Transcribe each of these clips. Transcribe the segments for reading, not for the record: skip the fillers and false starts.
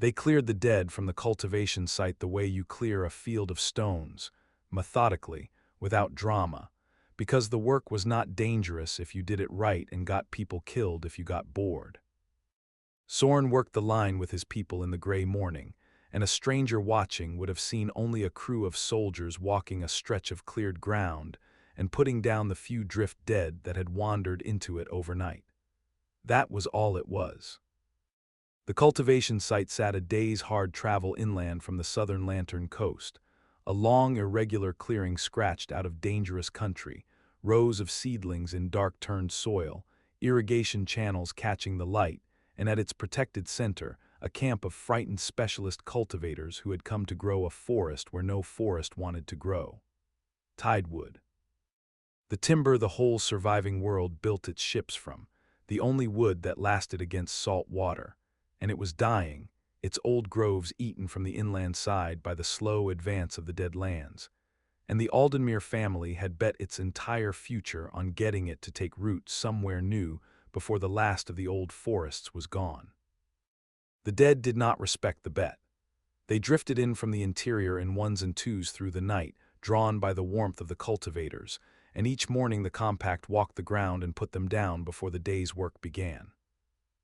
They cleared the dead from the cultivation site the way you clear a field of stones, methodically, without drama, because the work was not dangerous if you did it right and got people killed if you got bored. Soren worked the line with his people in the gray morning, and a stranger watching would have seen only a crew of soldiers walking a stretch of cleared ground and putting down the few drift dead that had wandered into it overnight. That was all it was. The cultivation site sat a day's hard travel inland from the southern Lantern coast, a long, irregular clearing scratched out of dangerous country, rows of seedlings in dark-turned soil, irrigation channels catching the light, and at its protected center, a camp of frightened specialist cultivators who had come to grow a forest where no forest wanted to grow. Tidewood. The timber the whole surviving world built its ships from, the only wood that lasted against salt water, and it was dying, its old groves eaten from the inland side by the slow advance of the dead lands, and the Aldenmere family had bet its entire future on getting it to take root somewhere new before the last of the old forests was gone. The dead did not respect the bet. They drifted in from the interior in ones and twos through the night, drawn by the warmth of the cultivators, and each morning the compact walked the ground and put them down before the day's work began.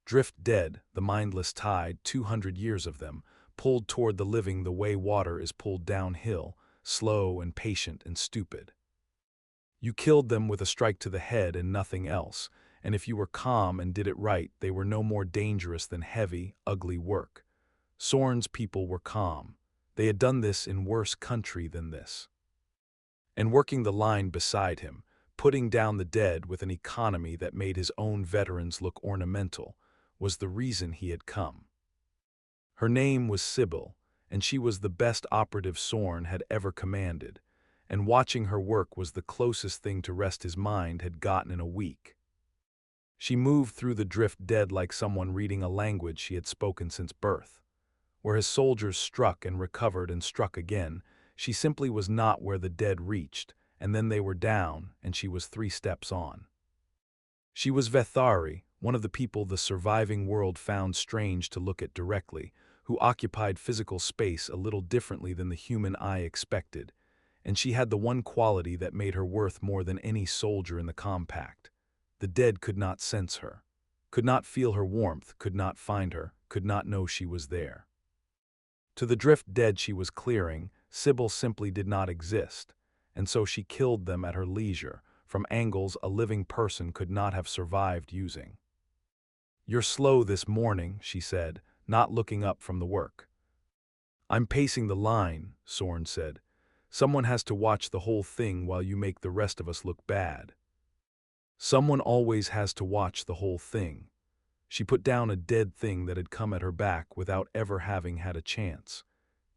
Drift dead, the mindless tide, 200 years of them, pulled toward the living the way water is pulled downhill, slow and patient and stupid. You killed them with a strike to the head and nothing else, and if you were calm and did it right, they were no more dangerous than heavy, ugly work. Soren's people were calm. They had done this in worse country than this. And working the line beside him, putting down the dead with an economy that made his own veterans look ornamental, was the reason he had come. Her name was Sybil, and she was the best operative Soren had ever commanded, and watching her work was the closest thing to rest his mind had gotten in a week. She moved through the drift dead like someone reading a language she had spoken since birth. Where his soldiers struck and recovered and struck again, she simply was not where the dead reached, and then they were down, and she was 3 steps on. She was Vethari, one of the people the surviving world found strange to look at directly, who occupied physical space a little differently than the human eye expected, and she had the one quality that made her worth more than any soldier in the compact. The dead could not sense her, could not feel her warmth, could not find her, could not know she was there. To the drift dead she was clearing, Sybil simply did not exist, and so she killed them at her leisure, from angles a living person could not have survived using. "You're slow this morning," she said, not looking up from the work. "I'm pacing the line," Soren said. "Someone has to watch the whole thing while you make the rest of us look bad." "Someone always has to watch the whole thing." She put down a dead thing that had come at her back without ever having had a chance.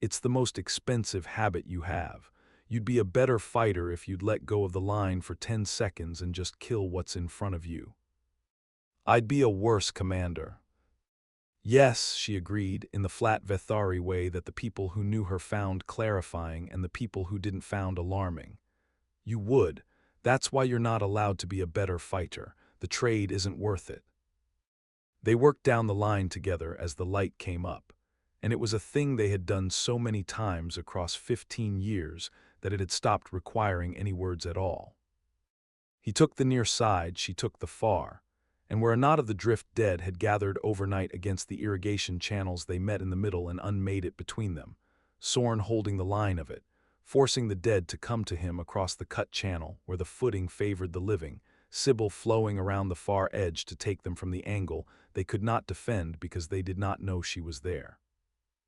"It's the most expensive habit you have. You'd be a better fighter if you'd let go of the line for 10 seconds and just kill what's in front of you." "I'd be a worse commander." "Yes," she agreed, in the flat Vethari way that the people who knew her found clarifying and the people who didn't found alarming. "You would. That's why you're not allowed to be a better fighter. The trade isn't worth it." They worked down the line together as the light came up, and it was a thing they had done so many times across 15 years that it had stopped requiring any words at all. He took the near side, she took the far, and where a knot of the drift dead had gathered overnight against the irrigation channels they met in the middle and unmade it between them, Soren holding the line of it, forcing the dead to come to him across the cut channel where the footing favored the living, Sybil flowing around the far edge to take them from the angle they could not defend because they did not know she was there.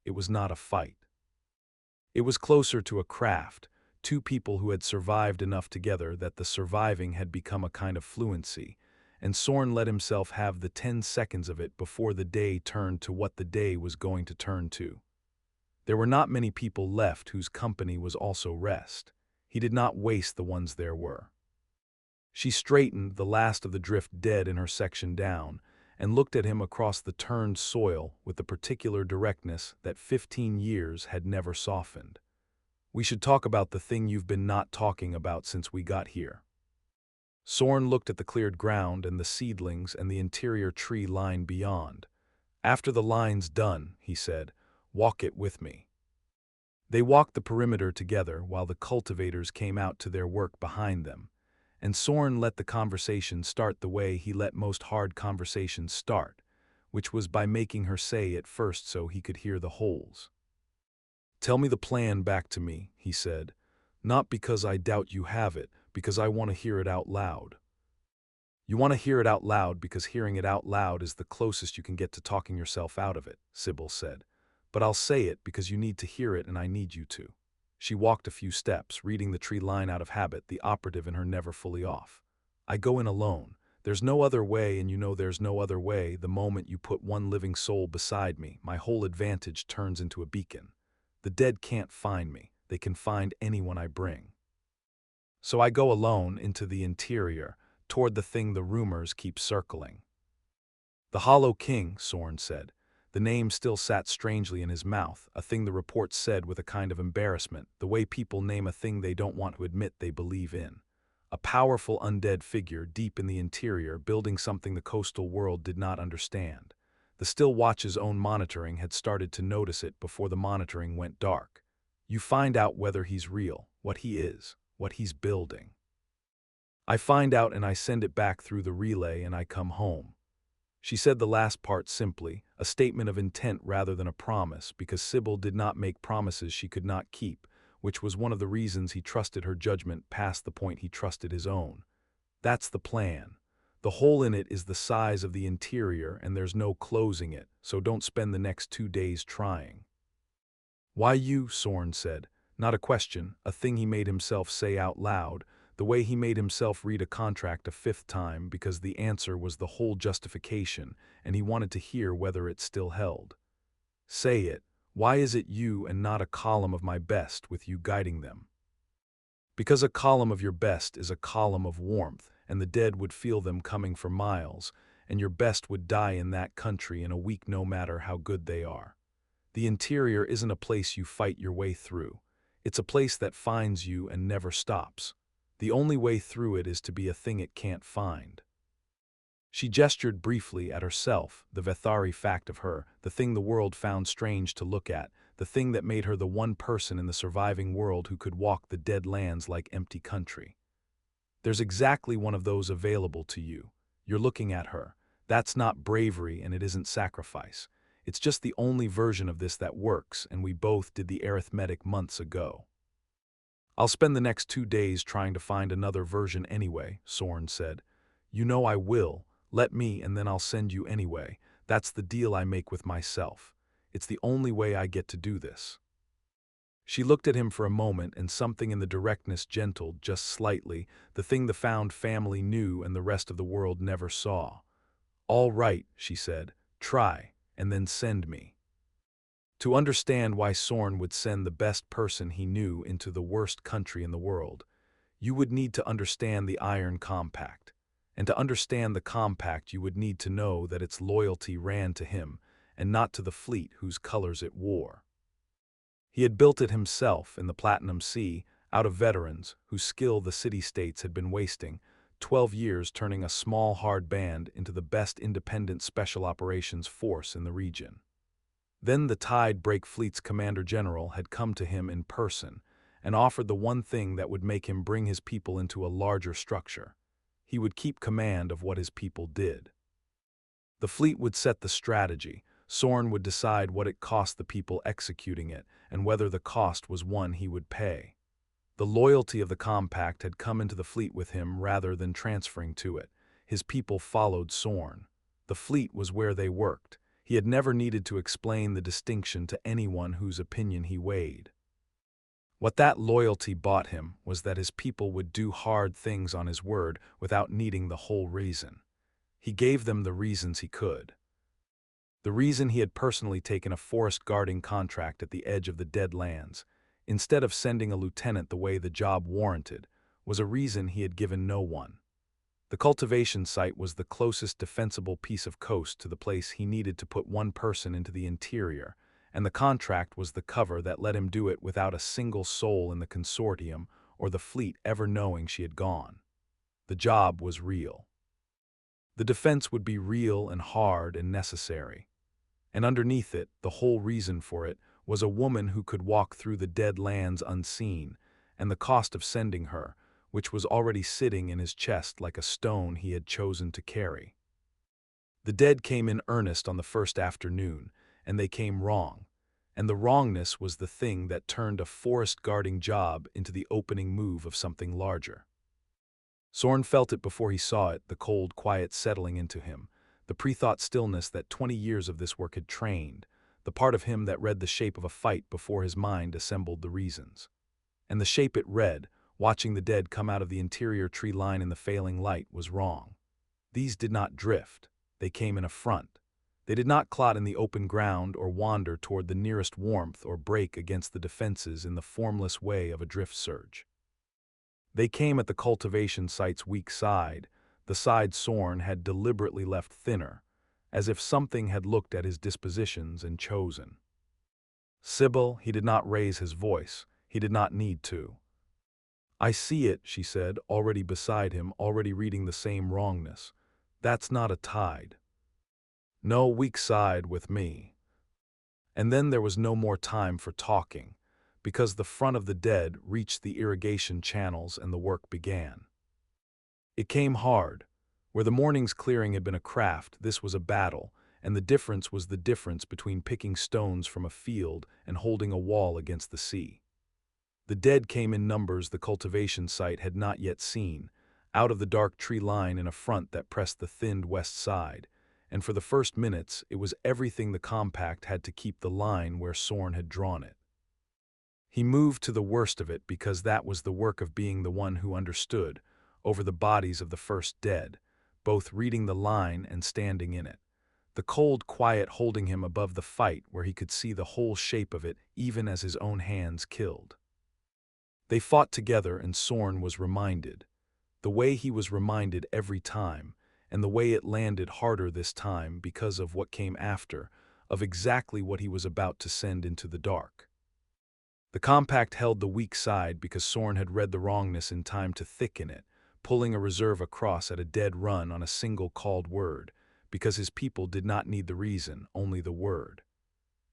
It was not a fight. It was closer to a craft, 2 people who had survived enough together that the surviving had become a kind of fluency, and Soren let himself have the 10 seconds of it before the day turned to what the day was going to turn to. There were not many people left whose company was also rest. He did not waste the ones there were. She straightened the last of the drift dead in her section down and looked at him across the turned soil with the particular directness that 15 years had never softened. "We should talk about the thing you've been not talking about since we got here." Soren looked at the cleared ground and the seedlings and the interior tree line beyond. "After the line's done," he said, Walk it with me." They walked the perimeter together while the cultivators came out to their work behind them, and Soren let the conversation start the way he let most hard conversations start, which was by making her say it first so he could hear the holes. "Tell me the plan back to me," he said. "Not because I doubt you have it, because I want to hear it out loud." "You want to hear it out loud because hearing it out loud is the closest you can get to talking yourself out of it," Sybil said. "But I'll say it because you need to hear it and I need you to." She walked a few steps, reading the tree line out of habit, the operative in her never fully off. "I go in alone. There's no other way, and you know there's no other way. The moment you put one living soul beside me, my whole advantage turns into a beacon. The dead can't find me. They can find anyone I bring. So I go alone into the interior, toward the thing the rumors keep circling." "The Hollow King," Soren said. The name still sat strangely in his mouth, a thing the reports said with a kind of embarrassment, the way people name a thing they don't want to admit they believe in. A powerful undead figure deep in the interior, building something the coastal world did not understand. The Still Watch's own monitoring had started to notice it before the monitoring went dark. You find out whether he's real, what he is, what he's building. I find out and I send it back through the relay and I come home. She said the last part simply, a statement of intent rather than a promise, because Sybil did not make promises she could not keep, which was one of the reasons he trusted her judgment past the point he trusted his own. "That's the plan. The hole in it is the size of the interior and there's no closing it, so don't spend the next 2 days trying." "Why you?" Soren said. Not a question, a thing he made himself say out loud, the way he made himself read a contract a 5th time, because the answer was the whole justification, and he wanted to hear whether it still held. "Say it. Why is it you and not a column of my best with you guiding them?" "Because a column of your best is a column of warmth, and the dead would feel them coming for miles, and your best would die in that country in a week no matter how good they are. The interior isn't a place you fight your way through. It's a place that finds you and never stops. The only way through it is to be a thing it can't find." She gestured briefly at herself, the Vethari fact of her, the thing the world found strange to look at, the thing that made her the one person in the surviving world who could walk the dead lands like empty country. "There's exactly one of those available to you. You're looking at her. That's not bravery and it isn't sacrifice. It's just the only version of this that works, and we both did the arithmetic months ago." "I'll spend the next 2 days trying to find another version anyway," Soren said. "You know I will. Let me and then I'll send you anyway. That's the deal I make with myself. It's the only way I get to do this." She looked at him for a moment and something in the directness gentled just slightly, the thing the found family knew and the rest of the world never saw. "All right," she said. "Try, and then send me." To understand why Soren would send the best person he knew into the worst country in the world, you would need to understand the Iron Compact. And to understand the compact you would need to know that its loyalty ran to him, and not to the fleet whose colors it wore. He had built it himself in the Platinum Sea, out of veterans whose skill the city-states had been wasting, 12 years turning a small hard band into the best independent special operations force in the region. Then the Tide Break Fleet's Commander-General had come to him in person and offered the one thing that would make him bring his people into a larger structure. He would keep command of what his people did. The fleet would set the strategy. Soren would decide what it cost the people executing it and whether the cost was one he would pay. The loyalty of the compact had come into the fleet with him rather than transferring to it. His people followed Soren. The fleet was where they worked. He had never needed to explain the distinction to anyone whose opinion he weighed. What that loyalty bought him was that his people would do hard things on his word without needing the whole reason. He gave them the reasons he could. The reason he had personally taken a forest guarding contract at the edge of the Dead Lands, instead of sending a lieutenant the way the job warranted, was a reason he had given no one. The cultivation site was the closest defensible piece of coast to the place he needed to put one person into the interior, and the contract was the cover that let him do it without a single soul in the consortium or the fleet ever knowing she had gone. The job was real. The defense would be real and hard and necessary. And underneath it, the whole reason for it, was a woman who could walk through the dead lands unseen, and the cost of sending her, which was already sitting in his chest like a stone he had chosen to carry. The dead came in earnest on the first afternoon, and they came wrong. And the wrongness was the thing that turned a forest-guarding job into the opening move of something larger. Sorn felt it before he saw it, the cold quiet settling into him, the pre-thought stillness that 20 years of this work had trained, the part of him that read the shape of a fight before his mind assembled the reasons. And the shape it read, watching the dead come out of the interior tree line in the failing light, was wrong. These did not drift. They came in a front. They did not clot in the open ground or wander toward the nearest warmth or break against the defenses in the formless way of a drift surge. They came at the cultivation site's weak side, the side Sorn had deliberately left thinner, as if something had looked at his dispositions and chosen. Sybil, he did not raise his voice. He did not need to. I see it, she said, already beside him, already reading the same wrongness. That's not a tide. No weak side with me. And then there was no more time for talking, because the front of the dead reached the irrigation channels and the work began. It came hard. Where the morning's clearing had been a craft, this was a battle, and the difference was the difference between picking stones from a field and holding a wall against the sea. The dead came in numbers the cultivation site had not yet seen, out of the dark tree line in a front that pressed the thinned west side, and for the first minutes it was everything the compact had to keep the line where Sorn had drawn it. He moved to the worst of it because that was the work of being the one who understood, over the bodies of the first dead, both reading the line and standing in it, the cold quiet holding him above the fight where he could see the whole shape of it even as his own hands killed. They fought together and Sorn was reminded, the way he was reminded every time, and the way it landed harder this time because of what came after, of exactly what he was about to send into the dark. The compact held the weak side because Sorn had read the wrongness in time to thicken it, pulling a reserve across at a dead run on a single called word, because his people did not need the reason, only the word.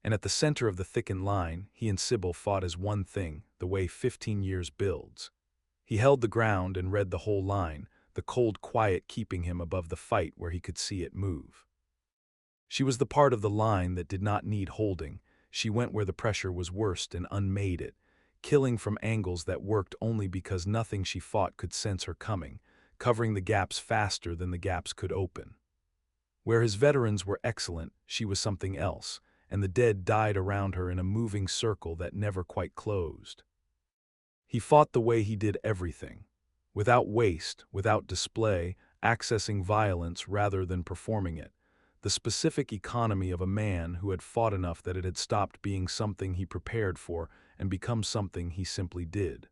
And at the center of the thickened line, he and Sybil fought as one thing, the way 15 years builds. He held the ground and read the whole line, the cold quiet keeping him above the fight where he could see it move. She was the part of the line that did not need holding. She went where the pressure was worst and unmade it, killing from angles that worked only because nothing she fought could sense her coming, covering the gaps faster than the gaps could open. Where his veterans were excellent, she was something else, and the dead died around her in a moving circle that never quite closed. He fought the way he did everything, without waste, without display, accessing violence rather than performing it, the specific economy of a man who had fought enough that it had stopped being something he prepared for and become something he simply did.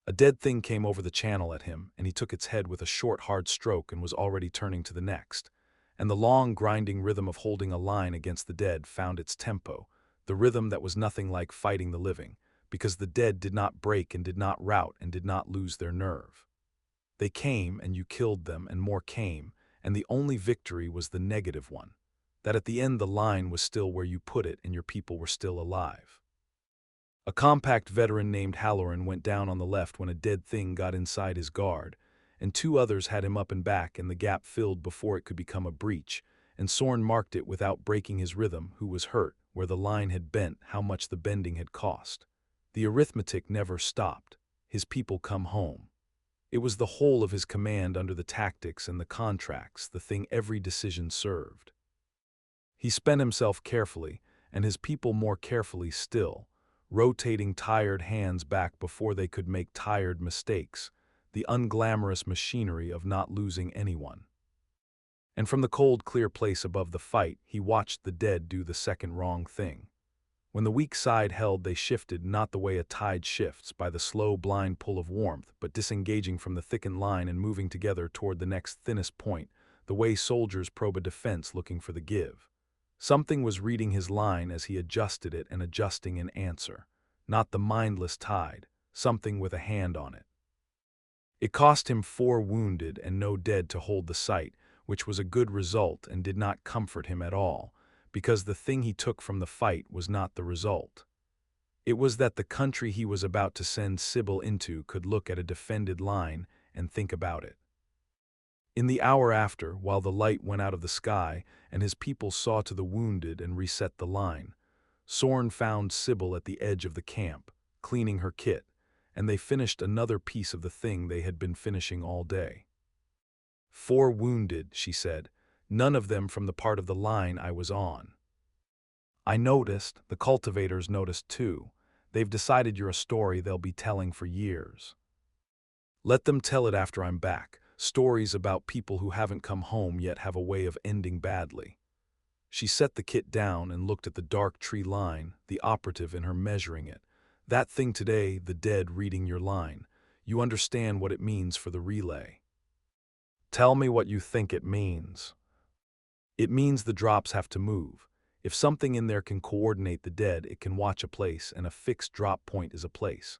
A dead thing came over the channel at him, and he took its head with a short, hard stroke and was already turning to the next. And the long, grinding rhythm of holding a line against the dead found its tempo, the rhythm that was nothing like fighting the living, because the dead did not break and did not rout and did not lose their nerve. They came, and you killed them, and more came, and the only victory was the negative one, that at the end the line was still where you put it and your people were still alive. A compact veteran named Halloran went down on the left when a dead thing got inside his guard, and two others had him up and back and the gap filled before it could become a breach, and Sorn marked it without breaking his rhythm, who was hurt, where the line had bent, how much the bending had cost. The arithmetic never stopped. His people come home. It was the whole of his command under the tactics and the contracts, the thing every decision served. He spent himself carefully, and his people more carefully still, rotating tired hands back before they could make tired mistakes, the unglamorous machinery of not losing anyone. And from the cold, clear place above the fight, he watched the dead do the second wrong thing. When the weak side held, they shifted not the way a tide shifts, by the slow, blind pull of warmth, but disengaging from the thickened line and moving together toward the next thinnest point, the way soldiers probe a defense looking for the give. Something was reading his line as he adjusted it and adjusting in answer. Not the mindless tide, something with a hand on it. It cost him 4 wounded and no dead to hold the site, which was a good result and did not comfort him at all, because the thing he took from the fight was not the result. It was that the country he was about to send Sybil into could look at a defended line and think about it. In the hour after, while the light went out of the sky and his people saw to the wounded and reset the line, Sorn found Sybil at the edge of the camp, cleaning her kit, and they finished another piece of the thing they had been finishing all day. 4 wounded, she said, none of them from the part of the line I was on. I noticed, the cultivators noticed too. They've decided you're a story they'll be telling for years. Let them tell it after I'm back. Stories about people who haven't come home yet have a way of ending badly. She set the kit down and looked at the dark tree line, the operative in her measuring it. That thing today, the dead reading your line. You understand what it means for the relay. Tell me what you think it means. It means the drops have to move. If something in there can coordinate the dead, it can watch a place, and a fixed drop point is a place.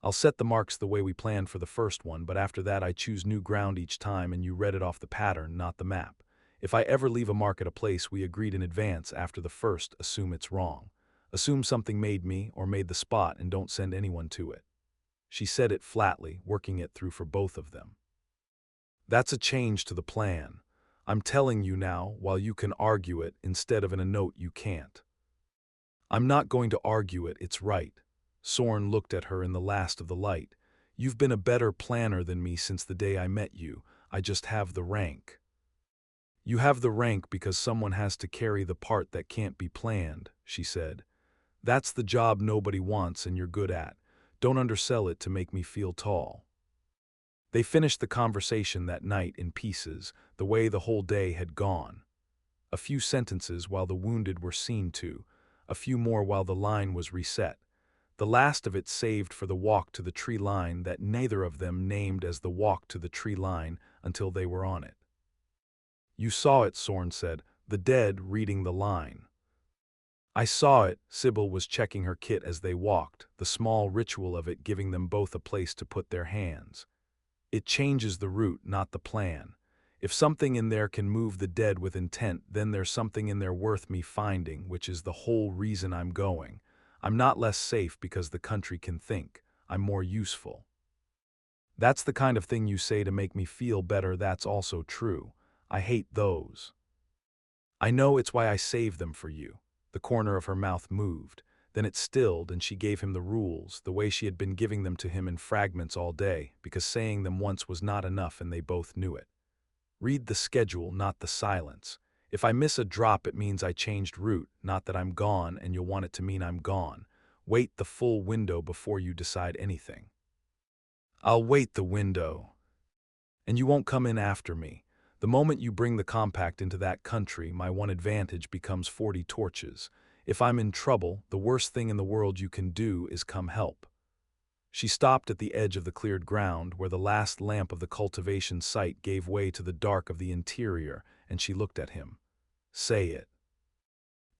I'll set the marks the way we planned for the first one, but after that I choose new ground each time and you read it off the pattern, not the map. If I ever leave a mark at a place we agreed in advance after the first, assume it's wrong. Assume something made me or made the spot and don't send anyone to it. She said it flatly, working it through for both of them. That's a change to the plan. I'm telling you now, while you can argue it, instead of in a note you can't. I'm not going to argue it, it's right. Sorn looked at her in the last of the light. You've been a better planner than me since the day I met you. I just have the rank. You have the rank because someone has to carry the part that can't be planned, she said. That's the job nobody wants and you're good at. Don't undersell it to make me feel tall. They finished the conversation that night in pieces, the way the whole day had gone. A few sentences while the wounded were seen to, a few more while the line was reset. The last of it saved for the walk to the tree line that neither of them named as the walk to the tree line until they were on it. You saw it, Sorn said, the dead reading the line. I saw it, Sybil was checking her kit as they walked, the small ritual of it giving them both a place to put their hands. It changes the route, not the plan. If something in there can move the dead with intent, then there's something in there worth me finding, which is the whole reason I'm going. I'm not less safe because the country can think. I'm more useful. That's the kind of thing you say to make me feel better. That's also true. I hate those. I know, it's why I saved them for you. The corner of her mouth moved. Then it stilled and she gave him the rules, the way she had been giving them to him in fragments all day, because saying them once was not enough and they both knew it. Read the schedule, not the silence. If I miss a drop, it means I changed route, not that I'm gone and you'll want it to mean I'm gone. Wait the full window before you decide anything. I'll wait the window. And you won't come in after me. The moment you bring the compact into that country, my one advantage becomes 40 torches. If I'm in trouble, the worst thing in the world you can do is come help. She stopped at the edge of the cleared ground where the last lamp of the cultivation site gave way to the dark of the interior, and she looked at him. Say it.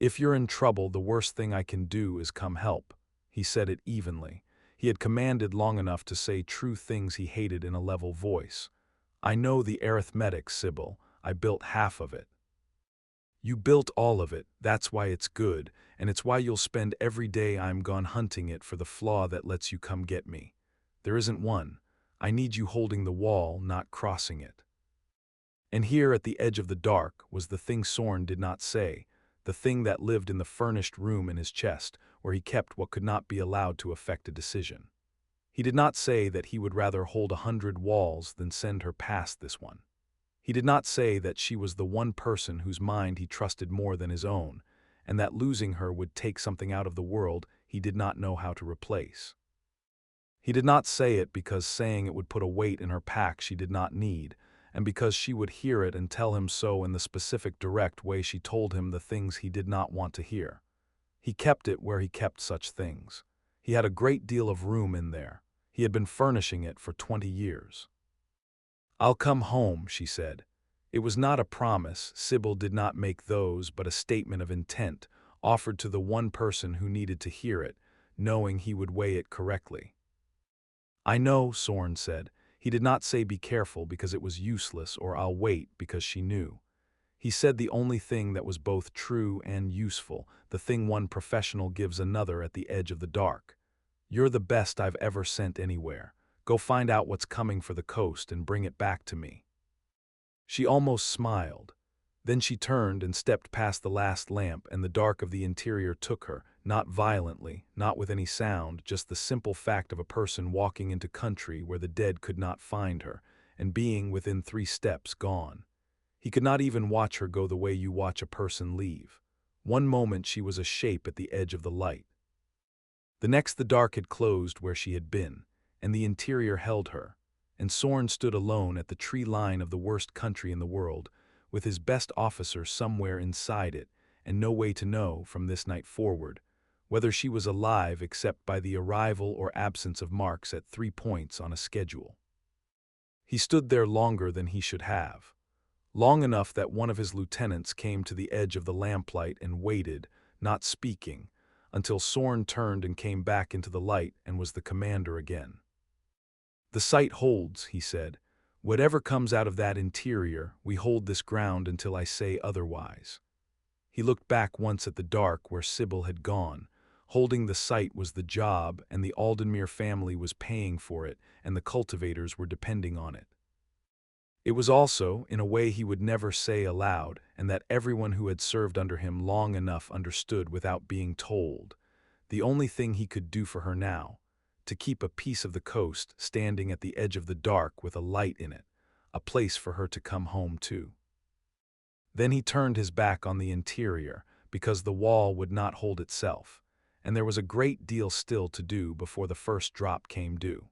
If you're in trouble, the worst thing I can do is come help. He said it evenly. He had commanded long enough to say true things he hated in a level voice. I know the arithmetic, Sybil. I built half of it. You built all of it, that's why it's good, and it's why you'll spend every day I'm gone hunting it for the flaw that lets you come get me. There isn't one. I need you holding the wall, not crossing it. And here at the edge of the dark was the thing Sorn did not say, the thing that lived in the furnished room in his chest, where he kept what could not be allowed to affect a decision. He did not say that he would rather hold 100 walls than send her past this one. He did not say that she was the one person whose mind he trusted more than his own, and that losing her would take something out of the world he did not know how to replace. He did not say it because saying it would put a weight in her pack she did not need, and because she would hear it and tell him so in the specific direct way she told him the things he did not want to hear. He kept it where he kept such things. He had a great deal of room in there. He had been furnishing it for 20 years. I'll come home, she said. It was not a promise, Sybil did not make those, but a statement of intent, offered to the one person who needed to hear it, knowing he would weigh it correctly. I know, Sorn said. He did not say be careful because it was useless or I'll wait because she knew. He said the only thing that was both true and useful, the thing one professional gives another at the edge of the dark. "You're the best I've ever sent anywhere. Go find out what's coming for the coast and bring it back to me." She almost smiled. Then she turned and stepped past the last lamp, and the dark of the interior took her, not violently, not with any sound, just the simple fact of a person walking into country where the dead could not find her, and being within 3 steps gone. He could not even watch her go the way you watch a person leave. One moment she was a shape at the edge of the light. The next the dark had closed where she had been, and the interior held her, and Sorn stood alone at the tree line of the worst country in the world, with his best officer somewhere inside it, and no way to know, from this night forward, whether she was alive except by the arrival or absence of marks at 3 points on a schedule. He stood there longer than he should have. Long enough that one of his lieutenants came to the edge of the lamplight and waited, not speaking, until Sorn turned and came back into the light and was the commander again. "The sight holds," he said. "Whatever comes out of that interior, we hold this ground until I say otherwise." He looked back once at the dark where Sybil had gone. Holding the site was the job, and the Aldenmere family was paying for it, and the cultivators were depending on it. It was also, in a way he would never say aloud, and that everyone who had served under him long enough understood without being told, the only thing he could do for her now, to keep a piece of the coast standing at the edge of the dark with a light in it, a place for her to come home to. Then he turned his back on the interior, because the wall would not hold itself, and there was a great deal still to do before the first drop came due.